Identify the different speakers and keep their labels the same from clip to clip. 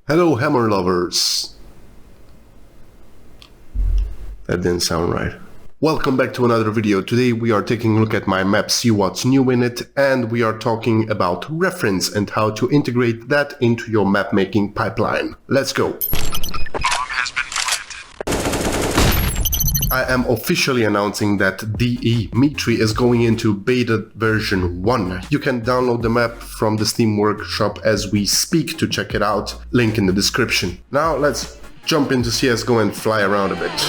Speaker 1: Hello hammer lovers! That didn't sound right. Welcome back to another video. Today we are taking a look at my map, see what's new in it, and we are talking about reference and how to integrate that into your map making pipeline. Let's go! I am officially announcing that theDimitrii is going into beta version 1. You can download the map from the Steam Workshop as we speak to check it out. Link in the description. Now let's jump into CSGO and fly around a bit.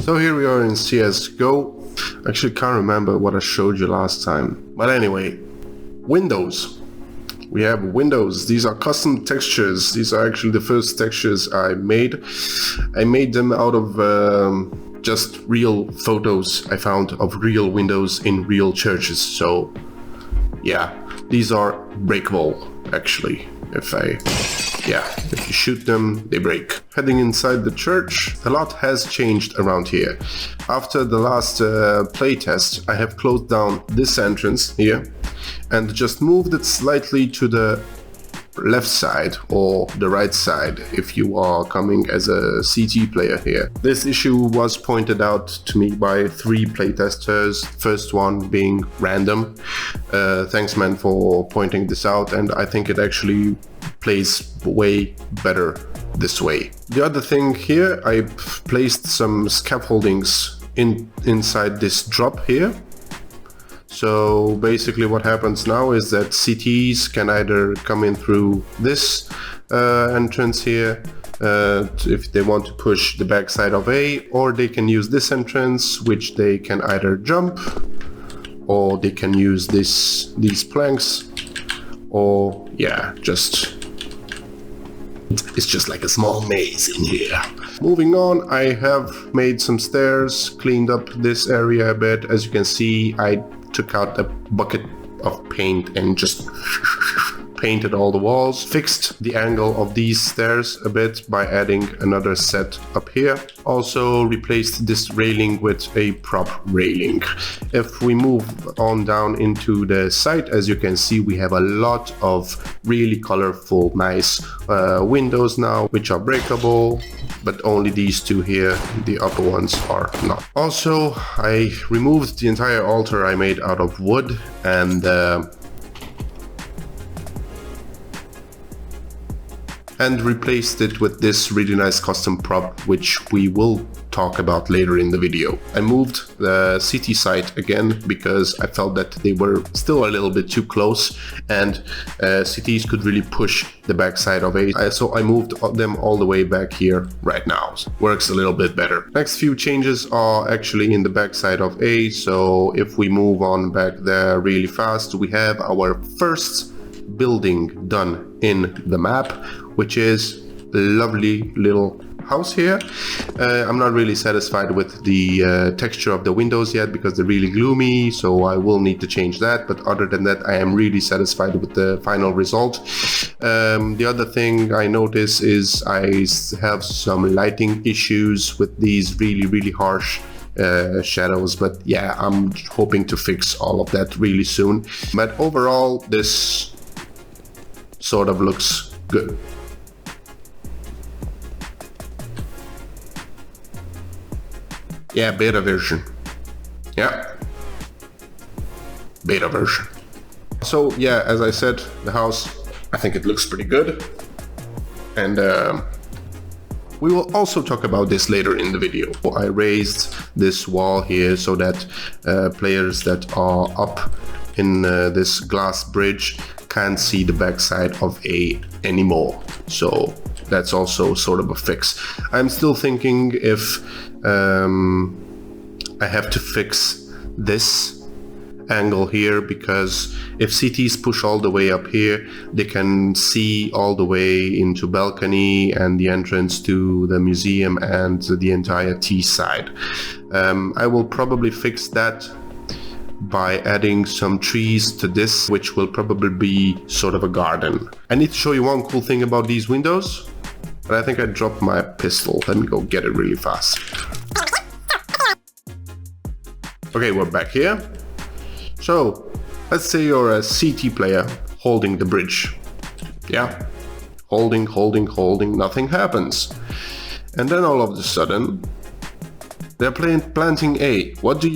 Speaker 1: So here we are in CSGO. Actually can't remember what I showed you last time. But anyway, windows. We have windows. These are custom textures. These are actually the first textures I made. I made them out of just real photos I found of real windows in real churches. So yeah, these are breakable actually. If you shoot them, they break. Heading inside the church, a lot has changed around here. After the last playtest, I have closed down this entrance here and just moved it slightly to the left side or the right side if you are coming as a CT player here. This issue was pointed out to me by 3 playtesters, first one being random. Thanks man for pointing this out, and I think it actually plays way better this way. The other thing here, I placed some scaffoldings inside this drop here. So basically what happens now is that CTs can either come in through this entrance here if they want to push the backside of A, or they can use this entrance, which they can either jump, or they can use these planks, or yeah, it's just like a small maze in here. Moving on, I have made some stairs, cleaned up this area a bit. As you can see, I took out a bucket of paint and just painted all the walls, fixed the angle of these stairs a bit by adding another set up here. Also replaced this railing with a prop railing. If we move on down into the site, as you can see, we have a lot of really colorful, nice windows now, which are breakable, but only these 2 here, the upper ones are not. Also, I removed the entire altar I made out of wood and replaced it with this really nice custom prop, which we will talk about later in the video. I moved the CT site again because I felt that they were still a little bit too close and CTs could really push the backside of A. So I moved them all the way back here right now. So works a little bit better. Next few changes are actually in the backside of A. So if we move on back there really fast, we have our first building done in the map, which is a lovely little house here. I'm not really satisfied with the texture of the windows yet because they're really gloomy, so I will need to change that, but other than that I am really satisfied with the final result. The other thing I notice is I have some lighting issues with these really harsh shadows, but yeah, I'm hoping to fix all of that really soon. But overall this sort of looks good. Yeah, beta version. Yeah, beta version. So yeah, as I said, the house, I think it looks pretty good. And we will also talk about this later in the video. I raised this wall here so that players that are up in this glass bridge can't see the backside of A anymore. So that's also sort of a fix. I'm still thinking if I have to fix this angle here, because if CTs push all the way up here, they can see all the way into balcony and the entrance to the museum and the entire T side. I will probably fix that by adding some trees to this, which will probably be sort of a garden. I need to show you one cool thing about these windows, but I think I dropped my pistol. Let me go get it really fast. Okay, we're back here. So, let's say you're a CT player holding the bridge. Yeah, holding, nothing happens. And then all of a sudden, they're planting A. What do?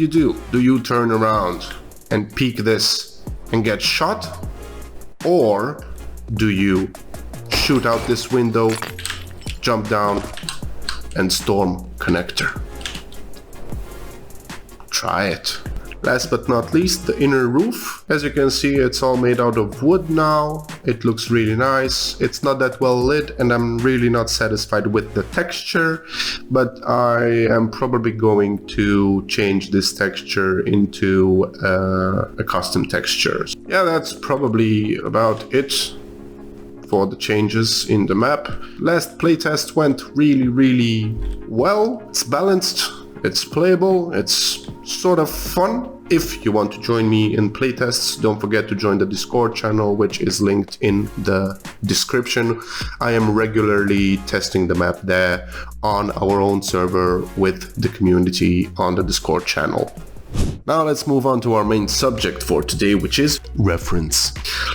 Speaker 1: Do you turn around and peek this and get shot? Or do you shoot out this window, jump down, and storm connector? Try it. Last but not least, the inner roof. As you can see, it's all made out of wood now. It looks really nice. It's not that well lit, and I'm really not satisfied with the texture, but I am probably going to change this texture into a custom texture. Yeah, that's probably about it for the changes in the map. Last playtest went really well. It's balanced, it's playable, it's sort of fun. If you want to join me in playtests, don't forget to join the Discord channel, which is linked in the description. I am regularly testing the map there on our own server with the community on the Discord channel. Now let's move on to our main subject for today, which is reference.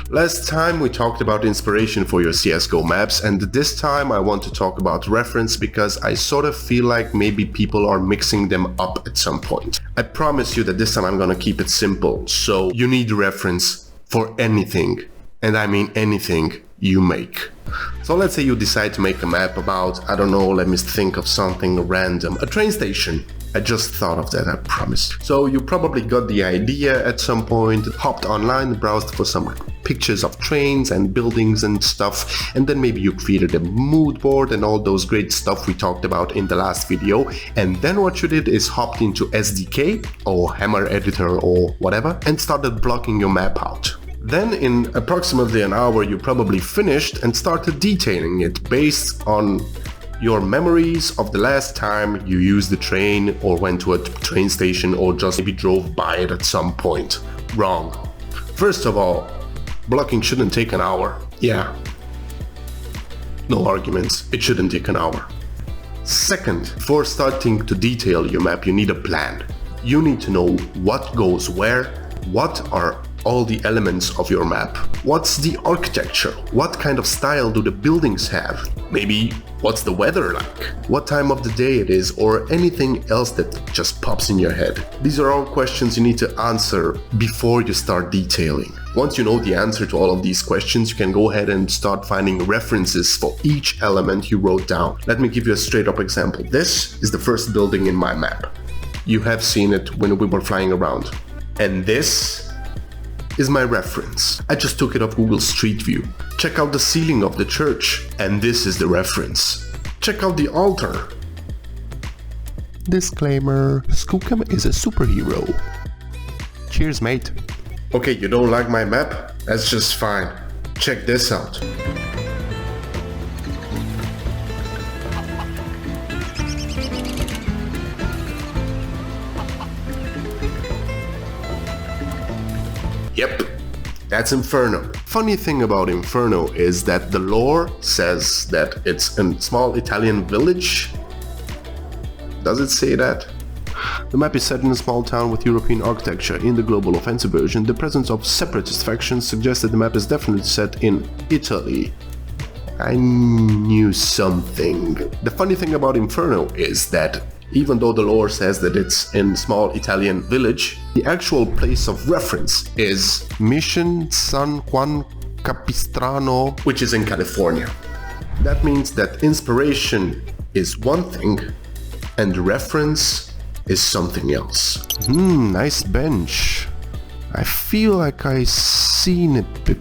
Speaker 1: Last time we talked about inspiration for your CSGO maps, and this time I want to talk about reference because I sort of feel like maybe people are mixing them up at some point. I promise you that this time I'm gonna keep it simple, so you need reference for anything, and I mean anything you make. So let's say you decide to make a map about, I don't know, let me think of something random, a train station. I just thought of that, I promise. So you probably got the idea at some point, hopped online, browsed for some pictures of trains and buildings and stuff, and then maybe you created a mood board and all those great stuff we talked about in the last video, and then what you did is hopped into SDK or Hammer Editor or whatever and started blocking your map out. Then in approximately an hour you probably finished and started detailing it based on your memories of the last time you used the train or went to a train station or just maybe drove by it at some point. Wrong. First of all, blocking shouldn't take an hour. Yeah. No arguments, it shouldn't take an hour. Second, before starting to detail your map, you need a plan. You need to know what goes where, what are all the elements of your map. What's the architecture? What kind of style do the buildings have? Maybe what's the weather like? What time of the day it is, or anything else that just pops in your head. These are all questions you need to answer before you start detailing. Once you know the answer to all of these questions, you can go ahead and start finding references for each element you wrote down. Let me give you a straight up example. This is the first building in my map. You have seen it when we were flying around. And this is my reference. I just took it off Google Street View. Check out the ceiling of the church, and this is the reference. Check out the altar. Disclaimer, Skookum is a superhero. Cheers, mate. Okay, you don't like my map? That's just fine. Check this out. Yep, that's Inferno. Funny thing about Inferno is that the lore says that it's a small Italian village. Does it say that? The map is set in a small town with European architecture. In the Global Offensive version, the presence of separatist factions suggests that the map is definitely set in Italy. I knew something. The funny thing about Inferno is that even though the lore says that it's in a small Italian village, the actual place of reference is Mission San Juan Capistrano, which is in California. That means that inspiration is one thing and reference is something else. Nice bench. I feel like I've seen it bit.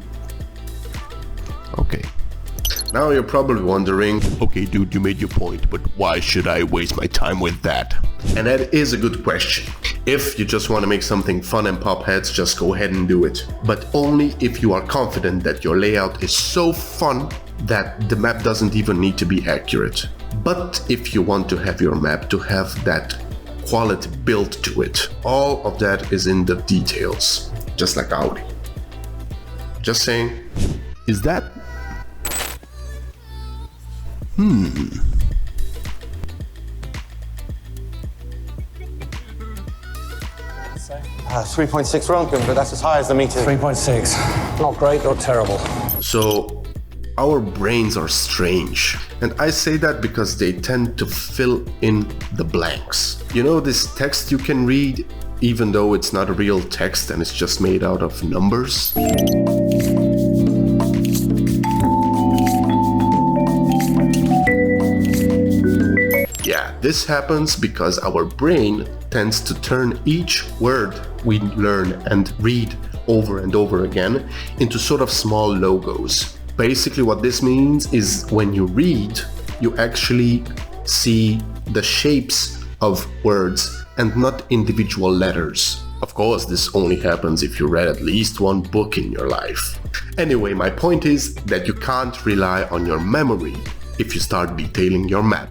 Speaker 1: Okay. Now you're probably wondering, okay dude, you made your point, but why should I waste my time with that? And that is a good question. If you just want to make something fun and pop heads, just go ahead and do it. But only if you are confident that your layout is so fun that the map doesn't even need to be accurate. But if you want to have your map to have that quality built to it, all of that is in the details, just like Audi. Just saying. Is that?
Speaker 2: 3.6 Röntgen, but that's as high as the meter.
Speaker 3: 3.6. Not great or terrible.
Speaker 1: So our brains are strange, and I say that because they tend to fill in the blanks. You know, this text you can read even though it's not a real text and it's just made out of numbers? Yeah, this happens because our brain tends to turn each word we learn and read over and over again into sort of small logos. Basically what this means is when you read, you actually see the shapes of words and not individual letters. Of course, this only happens if you read at least one book in your life. Anyway, my point is that you can't rely on your memory if you start detailing your map.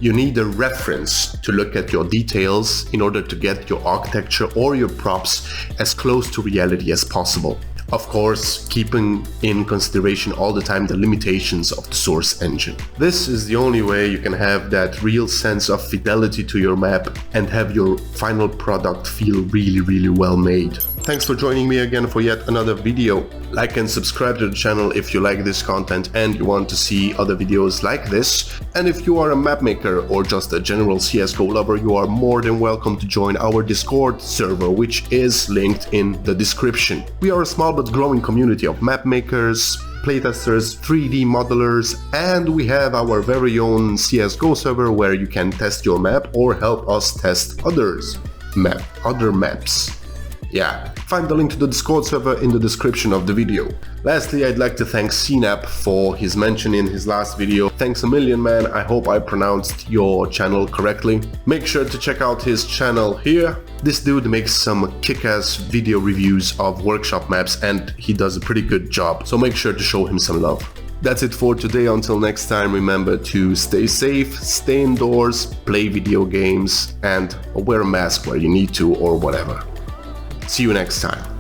Speaker 1: You need a reference to look at your details in order to get your architecture or your props as close to reality as possible. Of course, keeping in consideration all the time the limitations of the source engine. This is the only way you can have that real sense of fidelity to your map and have your final product feel really well made. Thanks for joining me again for yet another video. Like and subscribe to the channel if you like this content and you want to see other videos like this. And if you are a map maker or just a general CSGO lover, you are more than welcome to join our Discord server, which is linked in the description. We are a small but growing community of map makers, playtesters, 3D modelers, and we have our very own CSGO server where you can test your map or help us test other maps. Yeah, find the link to the Discord server in the description of the video. Lastly, I'd like to thank CNAP for his mention in his last video. Thanks a million, man. I hope I pronounced your channel correctly. Make sure to check out his channel here. This dude makes some kick-ass video reviews of workshop maps and he does a pretty good job, so make sure to show him some love. That's it for today. Until next time, remember to stay safe, stay indoors, play video games, and wear a mask where you need to or whatever. See you next time.